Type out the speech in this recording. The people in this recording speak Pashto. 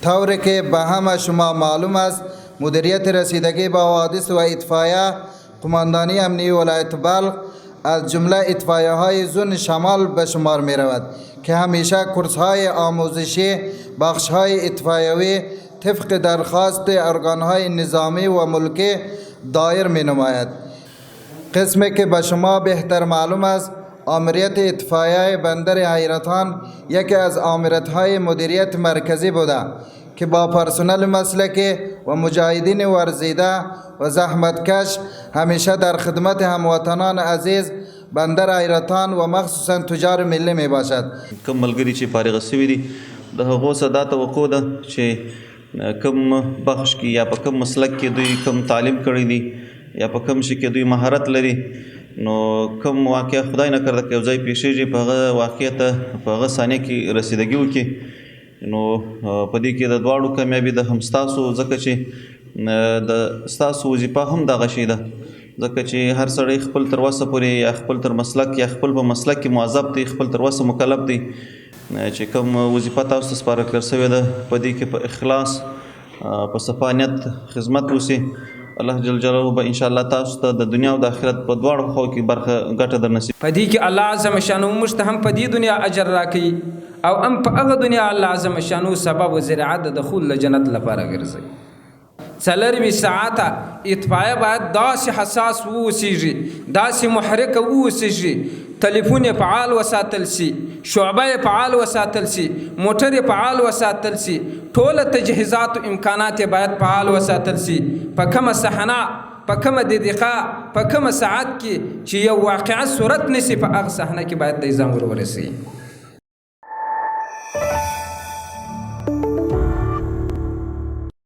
طوری که به همه شما معلوم است مدیریت رسیدگی به حوادث و اطفایه قماندانی امنیه ولایت بلخ از جمله اطفایه های زون شمال به شمار می رود که همیشه کورس های آموزشی بخش های اطفایوی طبق درخواست ارگان های نظامی و ملکی دایر می نماید. قسمی که به شما بهتر معلوم است آمریت اطفایه بندر حیرتان یکی از آمریت‌های مدیریت مرکزی بوده که با پرسنل مسلکی و مجاهدین ورزیده و زحمتکش همیشه در خدمت هموطنان عزیز بندر حیرتان و مخصوصا تجار ملی می باشد. کم ملګری چې فارغ شوي دي د هغو څخه دا توقع ده چې کم بخش کې یا په کم مسلک کې دوی کم تعلیم کړی دي یا په کم شي کې دوی مهارت لري نو کم واقع خدای نه کرده که یو ځای پیښیږي په هغه واقع ته په هغه ثانیه کې رسیدګي وکړي نو په دې کې د دواړو کامیابي ده هم ستاسو ځکه چې د ستاسو وظیفه هم دغه شی ده ځکه چې هر سړی خپل تر وسه پورې یا خپل تر مسلک یا خپل په مسلک کې موظف دی خپل تر وسه مکلف دی چې کوم وظیفه تاسو ته سپارل کړل شوې ده په دې کې په اخلاص په صفا نیت خدمت وشي الله جل جلاله به ان شاء الله تاسو ته د دنیا او د آخرت په دواړو خوا کې برخه ګټه در نصیب په دې کې الله عزم شانو موږ ته هم په دې دنیا اجر راکړي او هم په هغه دنیا الله عزم شانو سبب و ذریعه د دخول جنت لپاره ګرځي. 4 ساعته اطفایه باید داسې حساس واوسیږي داسې محرک واوسیږي تلیفون یې فعال وساتل سي شعبه یې فعال وساتل سي موټر یې فعال وساتل سي ټوله تجهیزات او امکانات یې باید فعال وساتل سي په کومه صحنه په کومه دقیقه په کومه ساعت کې چې یو واقعه صورت نسی په هغه صحنه کې باید د ځان ورسي.